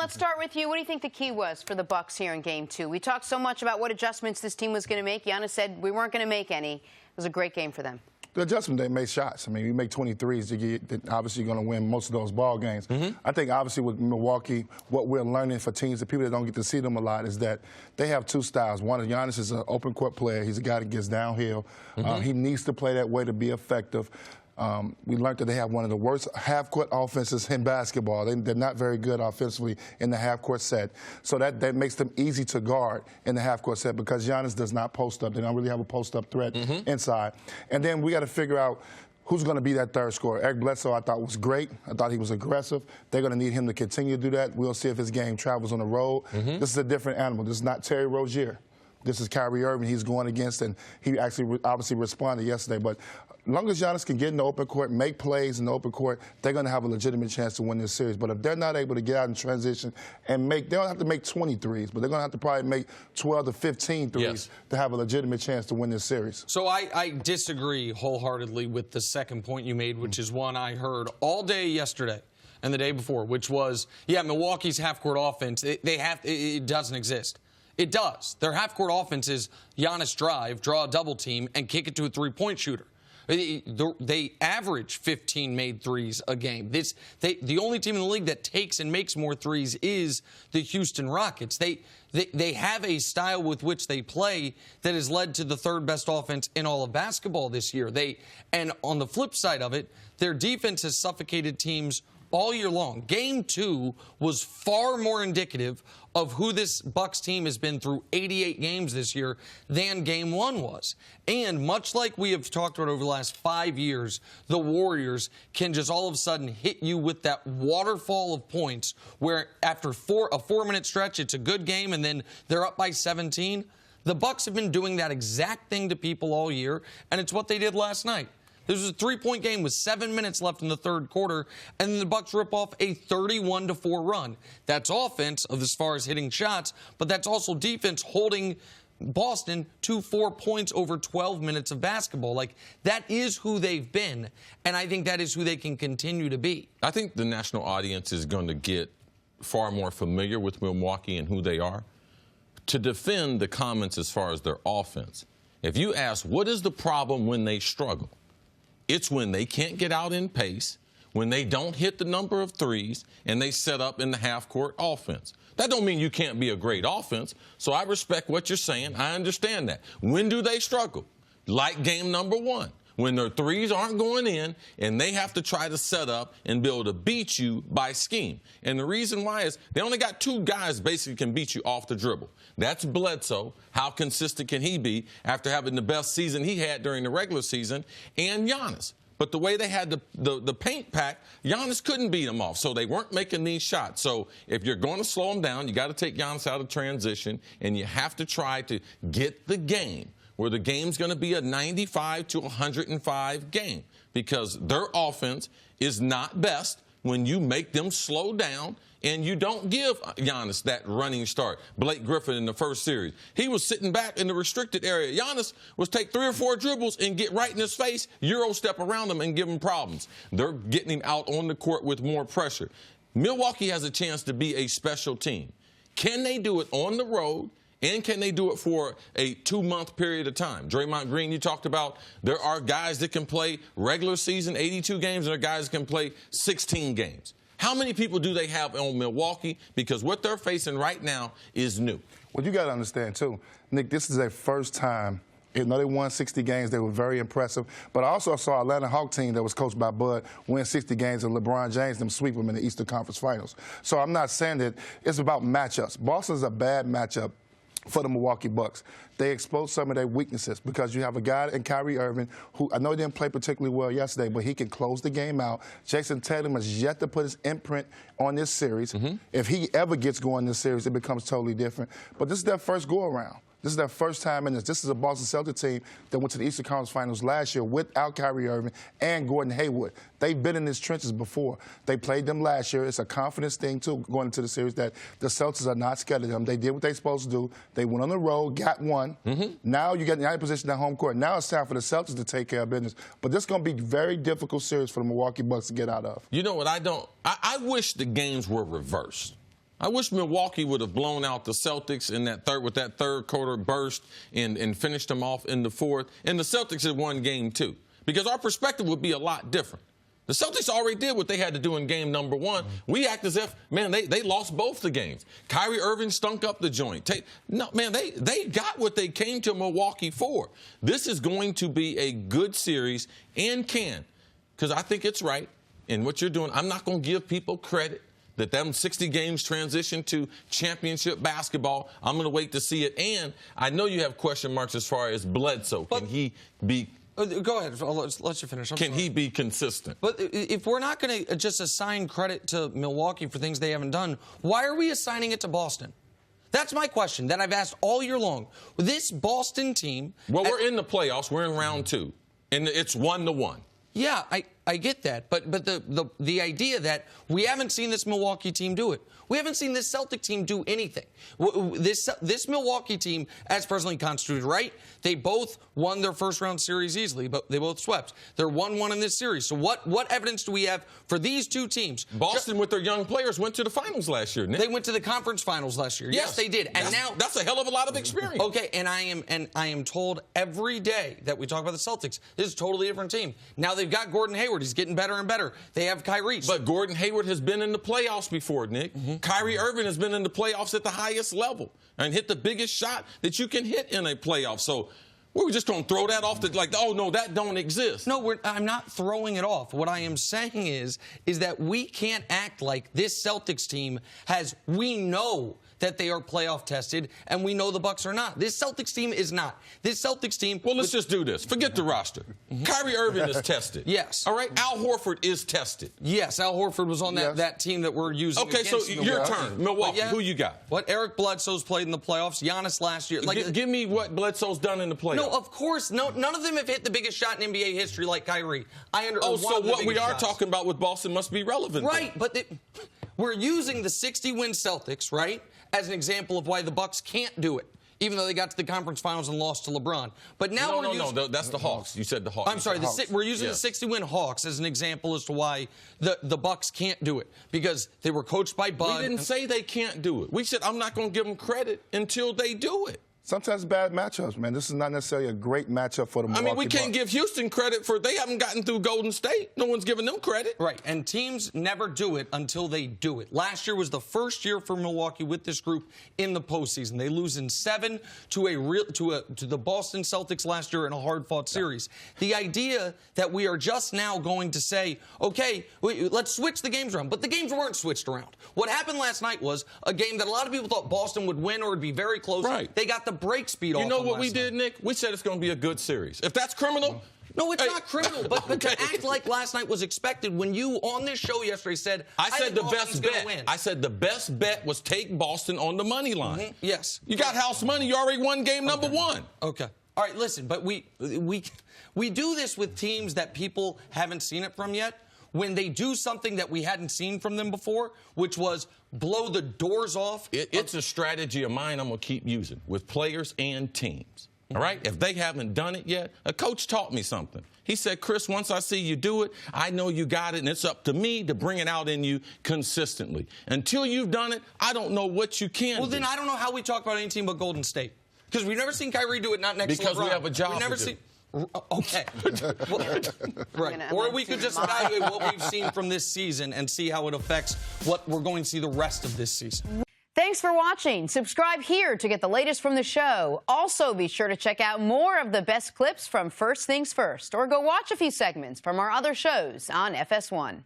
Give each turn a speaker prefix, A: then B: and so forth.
A: let's start with you. What do you think the key was for the Bucks here in Game 2? We talked so much about what adjustments this team was going to make. Giannis said we weren't going to make any. It was a great game for them.
B: The adjustment, they made shots. I mean, you make 23s, obviously you're going to win most of those ball games. I think obviously with Milwaukee, what we're learning for teams, the people that don't get to see them a lot, is that they have two styles. One, Giannis is an open court player. He's a guy that gets downhill. He needs to play that way to be effective. We learned that they have one of the worst half-court offenses in basketball. They're not very good offensively in the half-court set. So that makes them easy to guard in the half-court set because Giannis does not post up. They don't really have a post-up threat inside. And then we got to figure out who's going to be that third scorer. Eric Bledsoe, I thought, was great. I thought he was aggressive. They're going to need him to continue to do that. We'll see if his game travels on the road. This is a different animal. This is not Terry Rozier. This is Kyrie Irving he's going against, and he actually obviously responded yesterday. But as long as Giannis can get in the open court, make plays in the open court, they're going to have a legitimate chance to win this series. But if they're not able to get out in transition and they don't have to make 20 threes, but they're going to have to probably make 12 to 15 threes to have a legitimate chance to win this series.
C: So I disagree wholeheartedly with the second point you made, which is one I heard all day yesterday and the day before, which was, Milwaukee's half-court offense, it doesn't exist. It does. Their half-court offense is Giannis drive, draw a double team, and kick it to a three-point shooter. They average 15 made threes a game. The only team in the league that takes and makes more threes is the Houston Rockets. They have a style with which they play that has led to the third best offense in all of basketball this year. And on the flip side of it, their defense has suffocated teams all year long. Game 2 was far more indicative of who this Bucks team has been through 88 games this year than Game 1 was. And much like we have talked about over the last 5 years, the Warriors can just all of a sudden hit you with that waterfall of points where after a 4-minute stretch, it's a good game, and then they're up by 17. The Bucks have been doing that exact thing to people all year, and it's what they did last night. This was a 3-point game with 7 minutes left in the third quarter, and then the Bucks rip off a 31-4 run. That's offense as far as hitting shots, but that's also defense holding Boston to 4 points over 12 minutes of basketball. Like, that is who they've been, and I think that is who they can continue to be.
D: I think the national audience is going to get far more familiar with Milwaukee and who they are. To defend the comments as far as their offense, if you ask what is the problem when they struggle, it's when they can't get out in pace, when they don't hit the number of threes, and they set up in the half-court offense. That don't mean you can't be a great offense, so I respect what you're saying. I understand that. When do they struggle? Like game number 1, when their threes aren't going in, and they have to try to set up and be able to beat you by scheme. And the reason why is they only got 2 guys basically can beat you off the dribble. That's Bledsoe. How consistent can he be after having the best season he had during the regular season? And Giannis. But the way they had the paint pack, Giannis couldn't beat them off. So they weren't making these shots. So if you're going to slow them down, you got to take Giannis out of transition, and you have to try to get the game where the game's going to be a 95 to 105 game, because their offense is not best when you make them slow down and you don't give Giannis that running start. Blake Griffin in the first series, he was sitting back in the restricted area. Giannis was take 3 or 4 dribbles and get right in his face, Euro step around him and give him problems. They're getting him out on the court with more pressure. Milwaukee has a chance to be a special team. Can they do it on the road? And can they do it for a 2-month period of time? Draymond Green, you talked about, there are guys that can play regular season 82 games, and there are guys that can play 16 games. How many people do they have on Milwaukee? Because what they're facing right now is new.
B: Well, you got to understand, too, Nick, this is their first time. Even though they won 60 games, they were very impressive. But I also saw Atlanta Hawk team that was coached by Bud win 60 games, and LeBron James them sweep them in the Eastern Conference Finals. So I'm not saying that it's about matchups. Boston's a bad matchup for the Milwaukee Bucks. They exposed some of their weaknesses because you have a guy in Kyrie Irving who I know he didn't play particularly well yesterday, but he can close the game out. Jason Tatum has yet to put his imprint on this series. If he ever gets going in this series, it becomes totally different. But this is their first go-around. This is their first time in this. This is a Boston Celtics team that went to the Eastern Conference Finals last year without Kyrie Irving and Gordon Hayward. They've been in these trenches before. They played them last year. It's a confidence thing, too, going into the series that the Celtics are not scared of them. They did what they're supposed to do. They went on the road, got one. Now you get in the position at home court. Now it's time for the Celtics to take care of business. But this is going to be a very difficult series for the Milwaukee Bucks to get out of.
D: You know what I don't – I wish the games were reversed. I wish Milwaukee would have blown out the Celtics in that third quarter burst and finished them off in the fourth. And the Celtics had won game 2 because our perspective would be a lot different. The Celtics already did what they had to do in game number 1. We act as if, man, they lost both the games. Kyrie Irving stunk up the joint. They got what they came to Milwaukee for. This is going to be a good series and because I think it's right in what you're doing. I'm not going to give people credit that them 60 games transition to championship basketball. I'm going to wait to see it. And I know you have question marks as far as Bledsoe. Can he be...
C: Go ahead. Let you finish.
D: Can he be consistent?
C: But if we're not going to just assign credit to Milwaukee for things they haven't done, why are we assigning it to Boston? That's my question that I've asked all year long. This Boston team...
D: Well, we're in the playoffs. We're in round 2. And it's 1-1.
C: Yeah, I get that, but the idea that we haven't seen this Milwaukee team do it. We haven't seen this Celtic team do anything. This Milwaukee team, as presently constituted, right? They both won their first-round series easily, but they both swept. They're 1-1 in this series. So what evidence do we have for these two teams?
D: Boston, with their young players, went to the finals last year, Nick.
C: They went to the conference finals last year. Yes, they did. And now
D: that's a hell of a lot of experience.
C: Okay, and I am told every day that we talk about the Celtics, this is a totally different team. Now they've got Gordon Hayward. He's getting better and better. They have Kyrie.
D: But Gordon Hayward has been in the playoffs before, Nick. Kyrie Irving has been in the playoffs at the highest level and hit the biggest shot that you can hit in a playoff. So we're just going to throw that off oh, no, that don't exist.
C: No, I'm not throwing it off. What I am saying is that we can't act like this Celtics team we know that they are playoff tested, and we know the Bucks are not. This Celtics team is not. This Celtics team...
D: Well, let's just do this. Forget the roster. Kyrie Irving is tested.
C: Yes.
D: All right? Al Horford is tested.
C: Yes, Al Horford was on that team that we're using.
D: Okay, so your turn. Milwaukee, who you got?
C: What? Eric Bledsoe's played in the playoffs. Giannis last year.
D: Give me what Bledsoe's done in the playoffs.
C: No, of course. No, none of them have hit the biggest shot in NBA history like Kyrie.
D: So what we are talking about with Boston must be relevant.
C: Right, but we're using the 60-win Celtics, right, as an example of why the Bucks can't do it, even though they got to the conference finals and lost to LeBron. But now
D: No, that's the Hawks. You said the Hawks.
C: I'm sorry, we're using the 60-win Hawks as an example as to why the Bucks can't do it, because they were coached by Bud.
D: We didn't say they can't do it. We said I'm not going to give them credit until they do it.
B: Sometimes bad matchups, man. This is not necessarily a great matchup for the Milwaukee Bucks.
D: We can't give Houston credit for they haven't gotten through Golden State. No one's giving them credit.
C: Right, and teams never do it until they do it. Last year was the first year for Milwaukee with this group in the postseason. They lose in 7 to the Boston Celtics last year in a hard-fought series. The idea that we are just now going to say, okay, let's switch the games around, but the games weren't switched around. What happened last night was a game that a lot of people thought Boston would win or would be very close.
D: Right.
C: They got the break speed off.
D: You know what we did, Nick? We said it's going to be a good series. If that's criminal...
C: No, it's not criminal, but to act like last night was expected when you, on this show yesterday, said... I said the best bet.
D: I said the best bet was take Boston on the money line.
C: Yes.
D: You got house money. You already won game number 1.
C: Okay. All right, listen, but we do this with teams that people haven't seen it from yet. When they do something that we hadn't seen from them before, which was blow the doors off.
D: It's a strategy of mine I'm going to keep using with players and teams. All right? If they haven't done it yet, a coach taught me something. He said, Cris, once I see you do it, I know you got it, and it's up to me to bring it out in you consistently. Until you've done it, I don't know what you can do.
C: Well, then I don't know how we talk about any team but Golden State. Because we've never seen Kyrie do it, not next to LeBron.
D: Because we have a job to do.
C: Okay. Right. Or we could just evaluate what we've seen from this season and see how it affects what we're going to see the rest of this season.
A: Thanks for watching. Subscribe here to get the latest from the show. Also, be sure to check out more of the best clips from First Things First, or go watch a few segments from our other shows on FS1.